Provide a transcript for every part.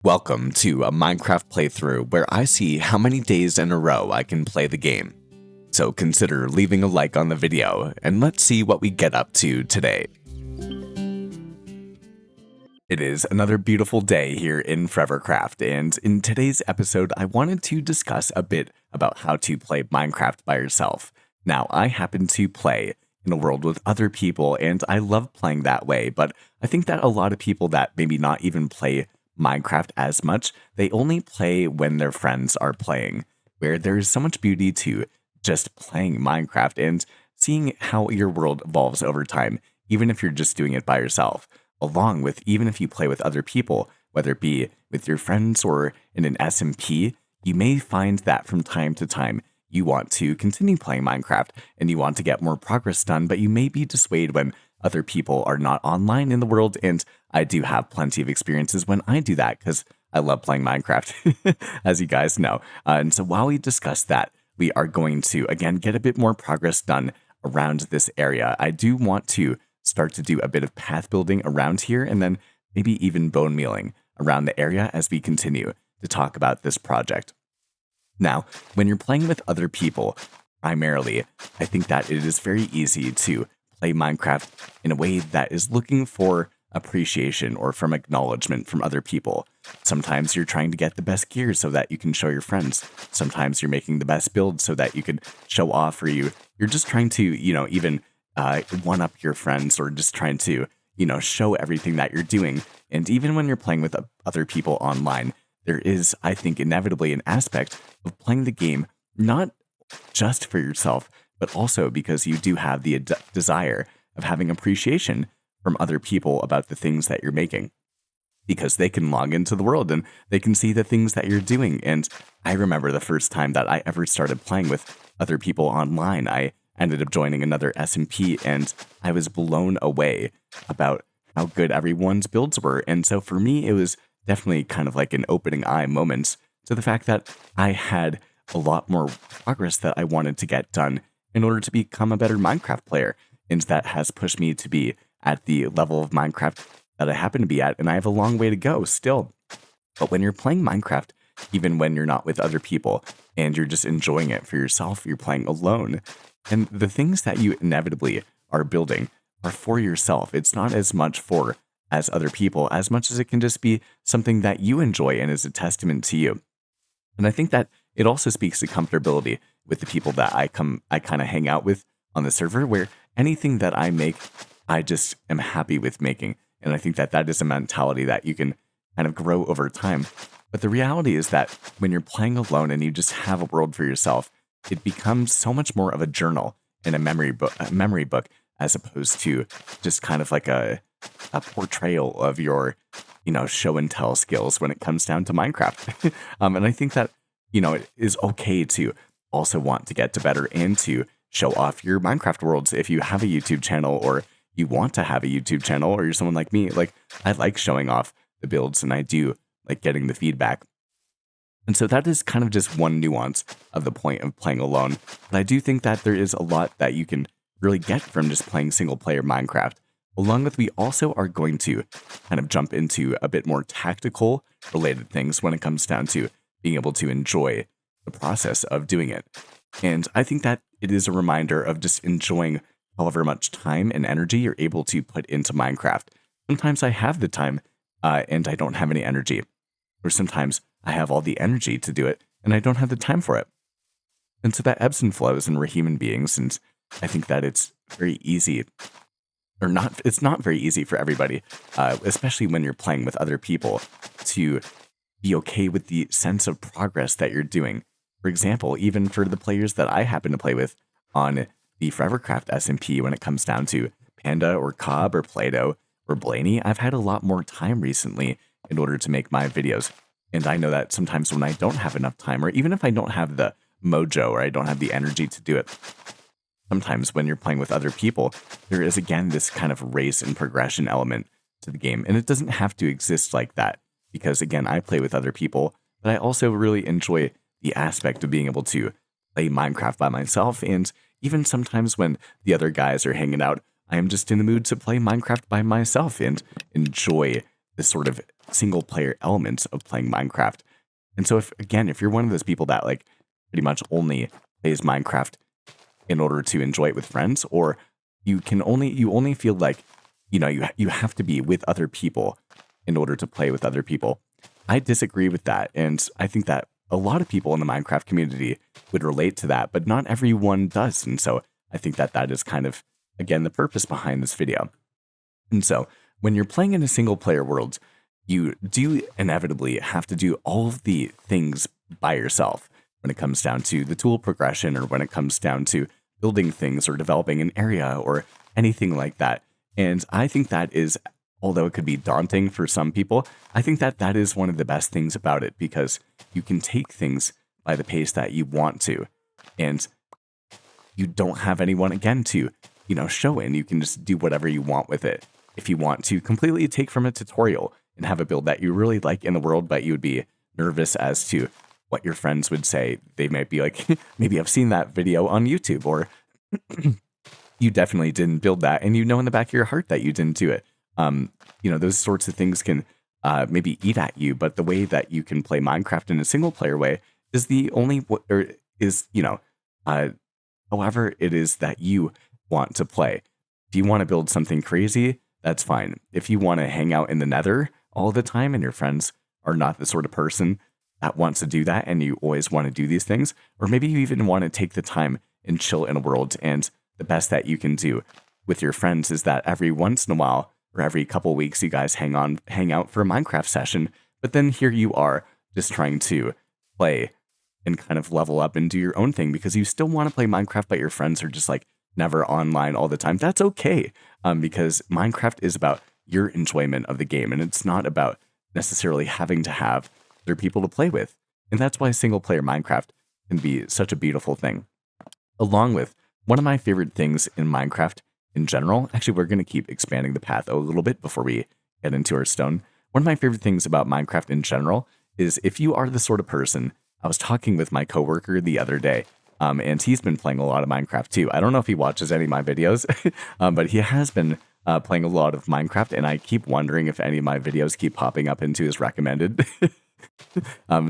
Welcome to a Minecraft playthrough where I see how many days in a row I can play the game. So consider leaving a like on the video and let's see what we get up to today. It is another beautiful day here in Forevercraft, and in today's episode I wanted to discuss a bit about how to play Minecraft by yourself. Now, I happen to play in a world with other people and I love playing that way, but I think that a lot of people that maybe not even play Minecraft as much, they only play when their friends are playing, where there is so much beauty to just playing Minecraft and seeing how your world evolves over time, even if you're just doing it by yourself, along with even if you play with other people, whether it be with your friends or in an SMP, you may find that from time to time you want to continue playing Minecraft and you want to get more progress done, but you may be dissuaded when other people are not online in the world, and I do have plenty of experiences when I do that because I love playing Minecraft, as you guys know. And so while we discuss that, we are going to, again, get a bit more progress done around this area. I do want to start to do a bit of path building around here and then maybe even bone mealing around the area as we continue to talk about this project. Now, when you're playing with other people, primarily, I think that it is very easy to play Minecraft in a way that is looking for appreciation or from acknowledgement from other people. Sometimes you're trying to get the best gear so that you can show your friends. Sometimes you're making the best build so that you can show off, or you're just trying to, even one up your friends, or just trying to, show everything that you're doing. And even when you're playing with other people online, there is, I think, inevitably an aspect of playing the game not just for yourself, but also because you do have the desire of having appreciation from other people about the things that you're making, because they can log into the world and they can see the things that you're doing. And I remember the first time that I ever started playing with other people online, I ended up joining another SMP and I was blown away about how good everyone's builds were. And so for me, it was definitely kind of like an opening eye moment to the fact that I had a lot more progress that I wanted to get done in order to become a better Minecraft player. And that has pushed me to be at the level of Minecraft that I happen to be at. And I have a long way to go still. But when you're playing Minecraft, even when you're not with other people and you're just enjoying it for yourself, you're playing alone. And the things that you inevitably are building are for yourself. It's not as much for as other people, as much as it can just be something that you enjoy and is a testament to you. And I think that it also speaks to comfortability with the people that I kind of hang out with on the server, where anything that I make, I just am happy with making. And I think that that is a mentality that you can kind of grow over time. But the reality is that when you're playing alone and you just have a world for yourself, it becomes so much more of a journal and a memory book, as opposed to just kind of like a portrayal of your, show and tell skills when it comes down to Minecraft. And I think that, it is okay to also want to get to better and to show off your Minecraft worlds. If you have a YouTube channel, or you want to have a YouTube channel, or you're someone like me, like I like showing off the builds and I do like getting the feedback. And so that is kind of just one nuance of the point of playing alone. But I do think that there is a lot that you can really get from just playing single player Minecraft. Along with, we also are going to kind of jump into a bit more tactical related things when it comes down to being able to enjoy the process of doing it. And I think that it is a reminder of just enjoying however much time and energy you're able to put into Minecraft. Sometimes I have the time and I don't have any energy. Or sometimes I have all the energy to do it and I don't have the time for it. And so that ebbs and flows, and we're human beings. And I think that it's very easy, or not, it's not very easy for everybody, especially when you're playing with other people, to be okay with the sense of progress that you're doing. For example, even for the players that I happen to play with on the Forevercraft SMP, when it comes down to Panda or Cobb or Play-Doh or Blaney, I've had a lot more time recently in order to make my videos. And I know that sometimes when I don't have enough time, or even if I don't have the mojo or I don't have the energy to do it, sometimes when you're playing with other people, there is again this kind of race and progression element to the game. And it doesn't have to exist like that, because again, I play with other people, but I also really enjoy the aspect of being able to play Minecraft by myself. And even sometimes when the other guys are hanging out, I am just in the mood to play Minecraft by myself and enjoy this sort of single player elements of playing Minecraft. And so if you're one of those people that like pretty much only plays Minecraft in order to enjoy it with friends, or you only feel like, you have to be with other people in order to play with other people. I disagree with that. And I think that a lot of people in the Minecraft community would relate to that, but not everyone does. And so I think that that is kind of, again, the purpose behind this video. And so when you're playing in a single player world, you do inevitably have to do all of the things by yourself when it comes down to the tool progression, or when it comes down to building things or developing an area or anything like that. And I think that is, although it could be daunting for some people, I think that that is one of the best things about it, because you can take things by the pace that you want to, and you don't have anyone again to, show in. You can just do whatever you want with it. If you want to completely take from a tutorial and have a build that you really like in the world, but you would be nervous as to what your friends would say. They might be like, maybe I've seen that video on YouTube, or you definitely didn't build that, and in the back of your heart that you didn't do it. Those sorts of things can maybe eat at you, but the way that you can play Minecraft in a single player way is however it is that you want to play. If you want to build something crazy, that's fine. If you want to hang out in the Nether all the time and your friends are not the sort of person that wants to do that, and you always want to do these things, or maybe you even want to take the time and chill in a world, and the best that you can do with your friends is that every once in a while or every couple weeks you guys hang out for a Minecraft session, but then here you are just trying to play and kind of level up and do your own thing because you still want to play Minecraft, but your friends are just like never online all the time. That's okay, because Minecraft is about your enjoyment of the game, and it's not about necessarily having to have other people to play with. And that's why single player Minecraft can be such a beautiful thing. Along with one of my favorite things in Minecraft in general, actually, we're going to keep expanding the path a little bit before we get into our stone. One of my favorite things about Minecraft in general is if you are the sort of person, I was talking with my coworker the other day, and he's been playing a lot of Minecraft too. I don't know if he watches any of my videos, but he has been playing a lot of Minecraft, and I keep wondering if any of my videos keep popping up into his recommended.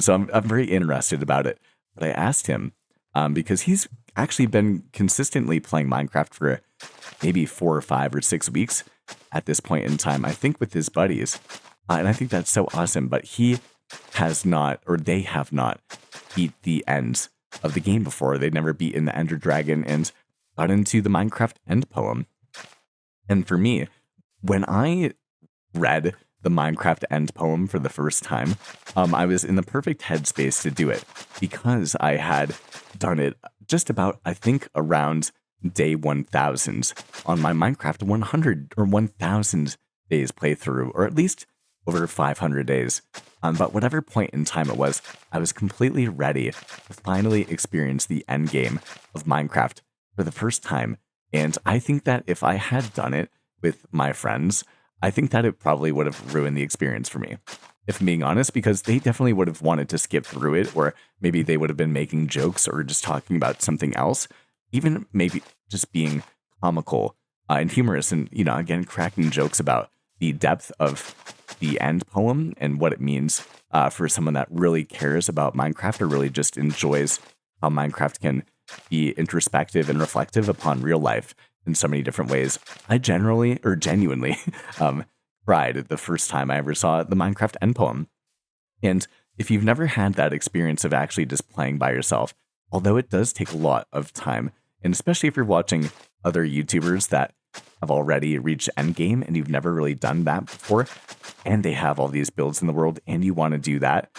So I'm very interested about it. But I asked him, because he's actually been consistently playing Minecraft for maybe 4 or 5 or 6 weeks at this point in time, I think with his buddies. And I think that's so awesome, but he has not, or they have not beat the end of the game before. They've never beaten the Ender Dragon and got into the Minecraft end poem. And for me, when I read the Minecraft end poem for the first time, I was in the perfect headspace to do it because I had done it just about, I think, around day 1000 on my Minecraft 100 or 1000 days playthrough, or at least over 500 days. But whatever point in time it was, I was completely ready to finally experience the end game of Minecraft for the first time. And I think that if I had done it with my friends, I think that it probably would have ruined the experience for me, if I'm being honest, because they definitely would have wanted to skip through it, or maybe they would have been making jokes or just talking about something else, even maybe just being comical and humorous and, again, cracking jokes about the depth of the end poem and what it means for someone that really cares about Minecraft or really just enjoys how Minecraft can be introspective and reflective upon real life in so many different ways. I genuinely cried the first time I ever saw the Minecraft end poem. And if you've never had that experience of actually just playing by yourself, although it does take a lot of time, and especially if you're watching other YouTubers that have already reached endgame and you've never really done that before, and they have all these builds in the world and you want to do that,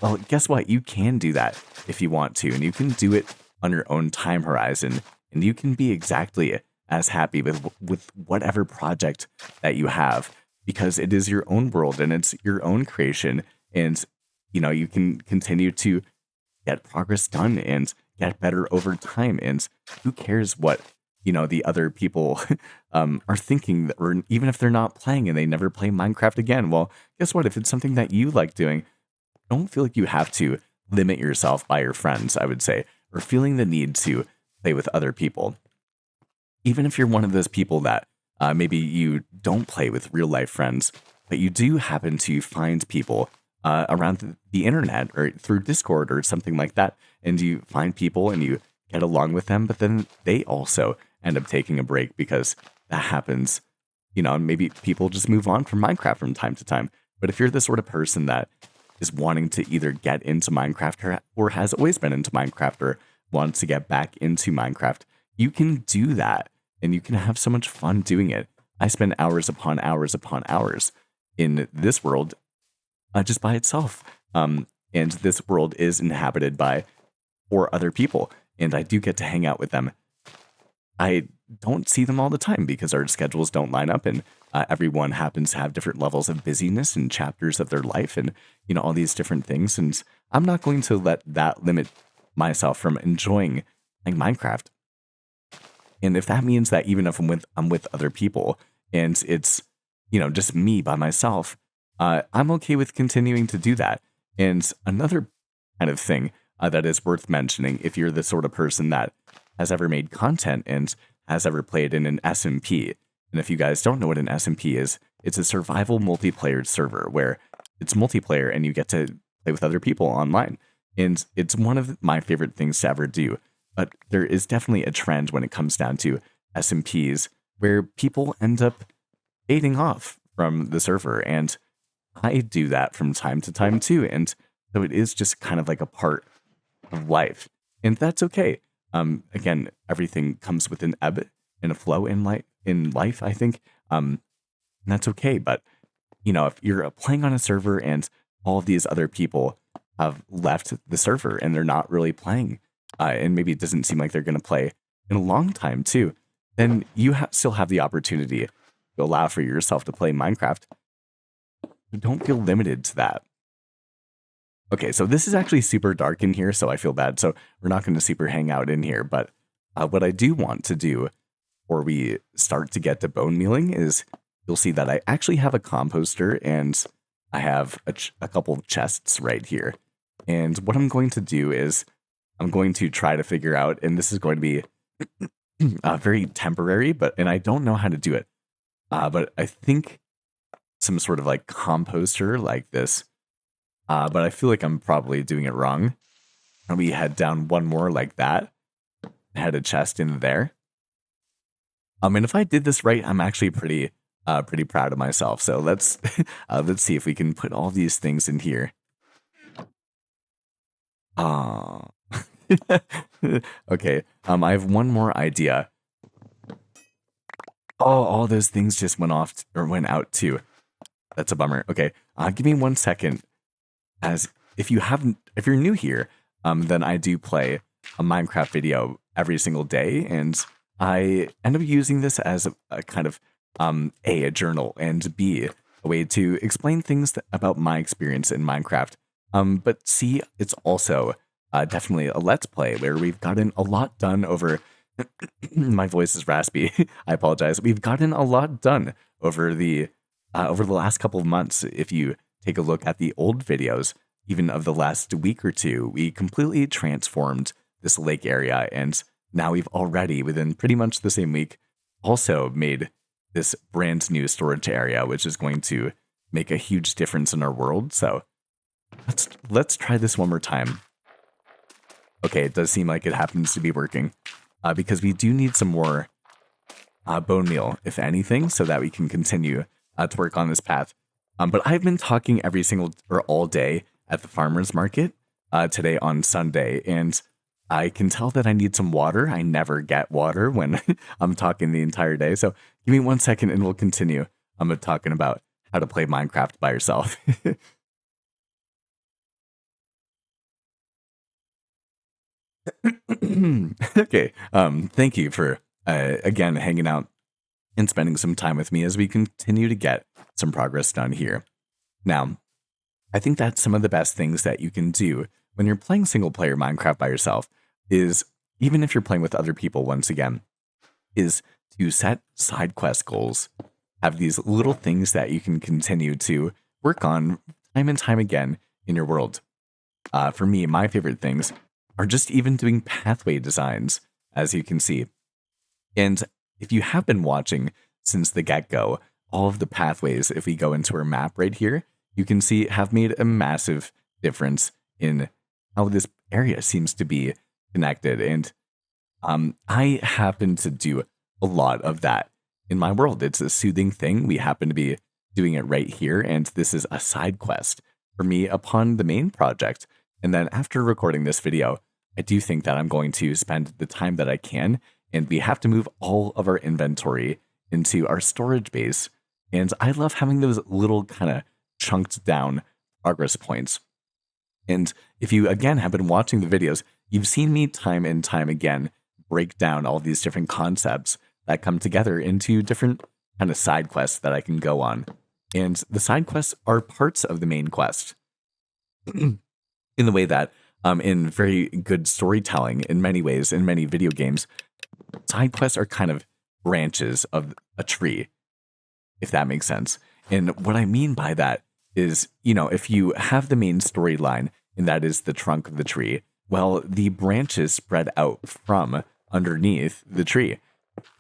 well, guess what? You can do that if you want to, and you can do it on your own time horizon, and you can be exactly as happy with whatever project that you have, because it is your own world and it's your own creation, and you can continue to get progress done and get better over time. And who cares what the other people are thinking, or even if they're not playing and they never play Minecraft again? Well, guess what? If it's something that you like doing, don't feel like you have to limit yourself by your friends, I would say, or feeling the need to play with other people. Even if you're one of those people that maybe you don't play with real life friends, but you do happen to find people around the internet or through Discord or something like that, and you find people and you get along with them, but then they also end up taking a break because that happens. And maybe people just move on from Minecraft from time to time. But if you're the sort of person that is wanting to either get into Minecraft or has always been into Minecraft or wants to get back into Minecraft, you can do that and you can have so much fun doing it. I spend hours upon hours upon hours in this world just by itself. And this world is inhabited by 4 other people, and I do get to hang out with them. I don't see them all the time because our schedules don't line up, and everyone happens to have different levels of busyness and chapters of their life, and all these different things. And I'm not going to let that limit myself from enjoying playing Minecraft. And if that means that even if I'm with other people and it's just me by myself, I'm okay with continuing to do that. And another kind of thing that is worth mentioning, if you're the sort of person that has ever made content and has ever played in an SMP, and if you guys don't know what an SMP is, it's a survival multiplayer server where it's multiplayer and you get to play with other people online. And it's one of my favorite things to ever do. But there is definitely a trend when it comes down to SMPs where people end up fading off from the server. And I do that from time to time too. And so it is just kind of like a part of life. And that's okay. Again, everything comes with an ebb and a flow in life, I think. And that's okay. But, if you're playing on a server and all of these other people have left the server and they're not really playing, and maybe it doesn't seem like they're going to play in a long time too, then you still have the opportunity to allow for yourself to play Minecraft. Don't feel limited to that. Okay, so this is actually super dark in here, so I feel bad. So we're not going to super hang out in here. But what I do want to do before we start to get to bone mealing is you'll see that I actually have a composter and I have a couple of chests right here. And what I'm going to do is I'm going to try to figure out, and this is going to be very temporary, and I don't know how to do it. But I think some sort of like composter like this. But I feel like I'm probably doing it wrong. And we head down one more like that. Had a chest in there. And if I did this right, I'm actually pretty proud of myself. So let's see if we can put all these things in here. Okay. I have one more idea. Oh, all those things just went out too. That's a bummer. Okay. Give me 1 second. As if you're new here, then I do play a Minecraft video every single day, and I end up using this as a kind of a journal, and B, a way to explain things about my experience in Minecraft. But C, it's also definitely a let's play where we've gotten a lot done over. My voice is raspy. I apologize. We've gotten a lot done over the last couple of months. If you take a look at the old videos, even of the last week or two, we completely transformed this lake area. And now we've already, within pretty much the same week, also made this brand new storage area, which is going to make a huge difference in our world. So let's try this one more time. Okay, it does seem like it happens to be working because we do need some more bone meal, if anything, so that we can continue to work on this path. But I've been talking all day at the farmer's market today on Sunday, and I can tell that I need some water. I never get water when I'm talking the entire day. So give me 1 second and we'll continue. I'm talking about how to play Minecraft by yourself. Okay. Thank you for again hanging out and spending some time with me as we continue to get some progress done here. Now, I think that some of the best things that you can do when you're playing single player Minecraft by yourself is, even if you're playing with other people once again, is to set side quest goals. Have these little things that you can continue to work on time and time again in your world. For me, my favorite things are just even doing pathway designs, as you can see. And if you have been watching since the get-go, all of the pathways, if we go into our map right here, you can see have made a massive difference in how this area seems to be connected. And I happen to do a lot of that in my world. It's a soothing thing. We happen to be doing it right here. And this is a side quest for me upon the main project. And then after recording this video, I do think that I'm going to spend the time that I can. And we have to move all of our inventory into our storage base. And I love having those little kind of chunked down progress points. And if you, again, have been watching the videos, you've seen me time and time again break down all these different concepts that come together into different kind of side quests that I can go on. And the side quests are parts of the main quest in the way that, in very good storytelling, in many ways, in many video games, side quests are kind of branches of a tree, if that makes sense. And what I mean by that is, if you have the main storyline, and that is the trunk of the tree, well, the branches spread out from underneath the tree,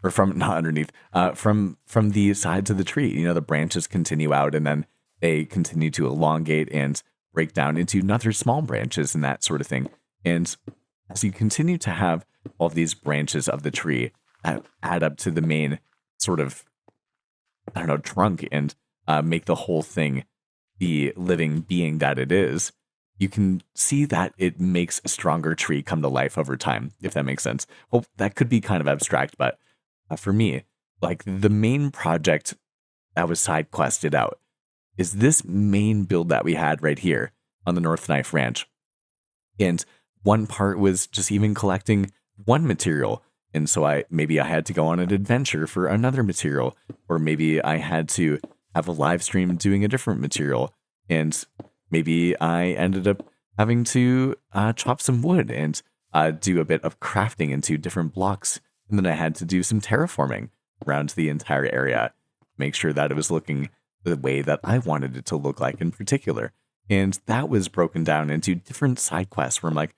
or from not underneath, from the sides of the tree. The branches continue out, and then they continue to elongate and break down into other small branches and that sort of thing. And as you continue to have all of these branches of the tree that add up to the main sort of, trunk and make the whole thing the living being that it is, you can see that it makes a stronger tree come to life over time, if that makes sense. Well, that could be kind of abstract, but for me, like the main project that was side quested out is this main build that we had right here on the North Knife Ranch. And one part was just even collecting one material. And so I had to go on an adventure for another material, or maybe I had to have a live stream doing a different material. And maybe I ended up having to chop some wood and do a bit of crafting into different blocks. And then I had to do some terraforming around the entire area, make sure that it was looking the way that I wanted it to look like in particular. And that was broken down into different side quests where I'm like,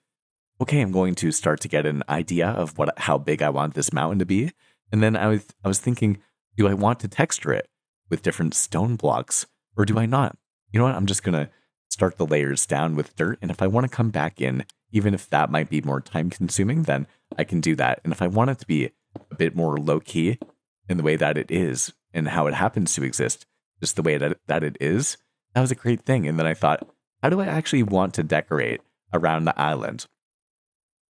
okay, I'm going to start to get an idea of how big I want this mountain to be. And then I was thinking, do I want to texture it with different stone blocks, or do I not? You know what? I'm just going to start the layers down with dirt. And if I want to come back in, even if that might be more time consuming, then I can do that. And if I want it to be a bit more low key in the way that it is and how it happens to exist, just the way that it is, that was a great thing. And then I thought, how do I actually want to decorate around the island?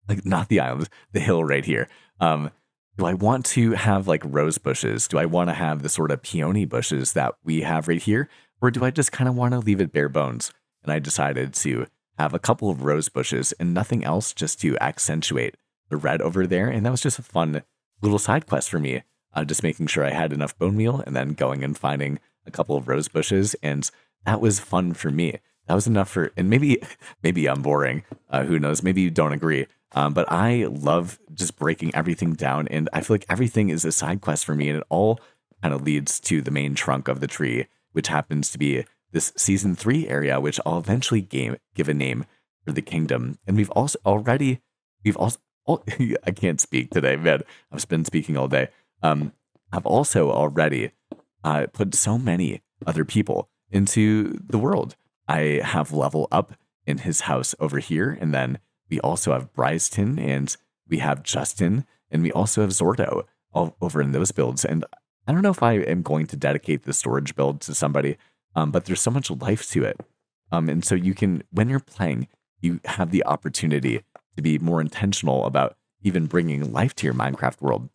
Like, not the island, the hill right here. Do I want to have like rose bushes? Do I want to have the sort of peony bushes that we have right here? Or do I just kind of want to leave it bare bones? And I decided to have a couple of rose bushes and nothing else, just to accentuate the red over there. And that was just a fun little side quest for me. Just making sure I had enough bone meal and then going and finding a couple of rose bushes. And that was fun for me. That was enough for, and maybe I'm boring. Who knows? Maybe you don't agree. But I love just breaking everything down. And I feel like everything is a side quest for me. And it all kind of leads to the main trunk of the tree, which happens to be this season 3 area, which I'll eventually give a name for the kingdom. And we've also, I can't speak today, man. I've been speaking all day. I've also already put so many other people into the world. I have Level Up in his house over here, and then we also have Bryston, and we have Justin, and we also have Zordo all over in those builds. And I don't know if I am going to dedicate the storage build to somebody, but there's so much life to it. And so you can, when you're playing, you have the opportunity to be more intentional about even bringing life to your Minecraft world,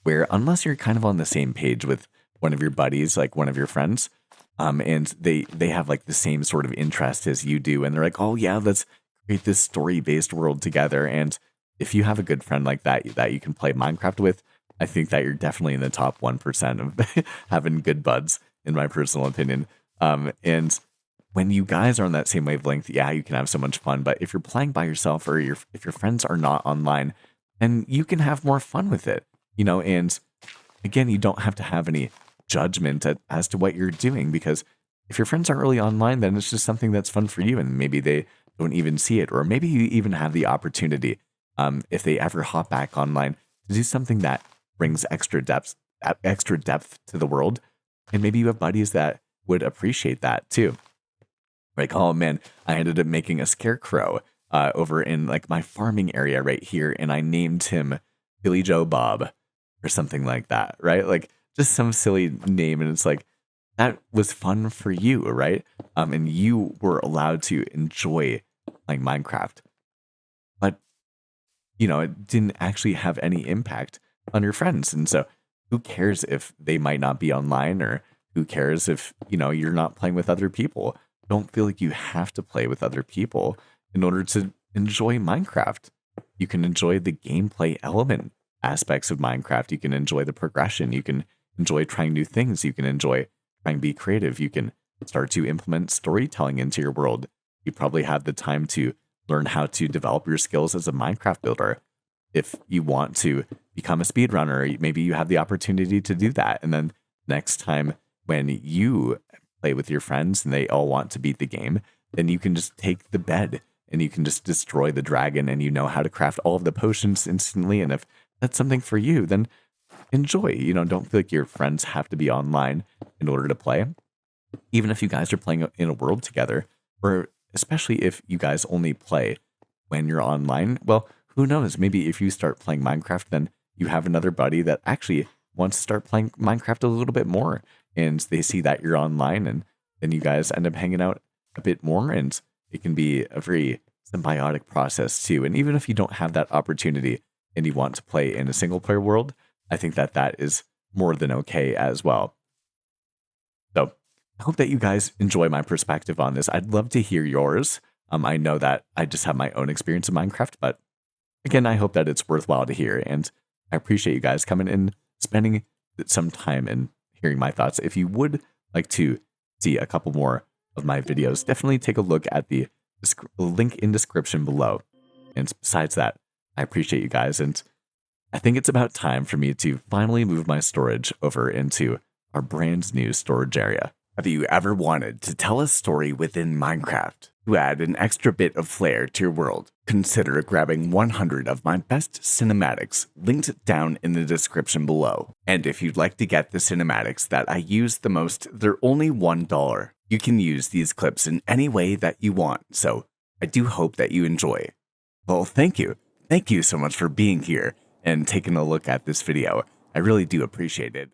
where unless you're kind of on the same page with one of your buddies, like one of your friends, and they have like the same sort of interest as you do, and they're like, oh yeah, let's create this story-based world together. And if you have a good friend like that you can play Minecraft with, I think that you're definitely in the top 1% of having good buds, in my personal opinion. And when you guys are on that same wavelength, yeah, you can have so much fun. But if you're playing by yourself, or if your friends are not online, then you can have more fun with it, and again, you don't have to have any judgment as to what you're doing, because if your friends aren't really online, then it's just something that's fun for you, and maybe they don't even see it, or maybe you even have the opportunity, if they ever hop back online, to do something that brings extra depth to the world. And maybe you have buddies that would appreciate that too. Like, oh man, I ended up making a scarecrow over in like my farming area right here, and I named him Billy Joe Bob or something like that, right? Like just some silly name, and it's like that was fun for you, right? And you were allowed to enjoy playing Minecraft, but it didn't actually have any impact on your friends, and so who cares if they might not be online, or who cares if you're not playing with other people? Don't feel like you have to play with other people in order to enjoy Minecraft. You can enjoy the gameplay element aspects of Minecraft. You can enjoy the progression. You can enjoy trying new things. You can enjoy trying to be creative. You can start to implement storytelling into your world. You probably have the time to learn how to develop your skills as a Minecraft builder. If you want to become a speedrunner, maybe you have the opportunity to do that. And then next time when you play with your friends and they all want to beat the game, then you can just take the bed and you can just destroy the dragon, and you know how to craft all of the potions instantly. And if that's something for you, then enjoy. Don't feel like your friends have to be online in order to play. Even if you guys are playing in a world together, or especially if you guys only play when you're online, well, who knows? Maybe if you start playing Minecraft, then you have another buddy that actually wants to start playing Minecraft a little bit more, and they see that you're online, and then you guys end up hanging out a bit more, and it can be a very symbiotic process too. And even if you don't have that opportunity and you want to play in a single player world, I think that that is more than okay as well. So I hope that you guys enjoy my perspective on this. I'd love to hear yours. I know that I just have my own experience in Minecraft, but again, I hope that it's worthwhile to hear. And I appreciate you guys coming and spending some time and hearing my thoughts. If you would like to see a couple more of my videos, definitely take a look at the link in description below. And besides that, I appreciate you guys. And I think it's about time for me to finally move my storage over into our brand new storage area. Have you ever wanted to tell a story within Minecraft to add an extra bit of flair to your world? Consider grabbing 100 of my best cinematics linked down in the description below. And if you'd like to get the cinematics that I use the most, they're only $1. You can use these clips in any way that you want, so I do hope that you enjoy. Well, thank you. Thank you so much for being here and taking a look at this video. I really do appreciate it.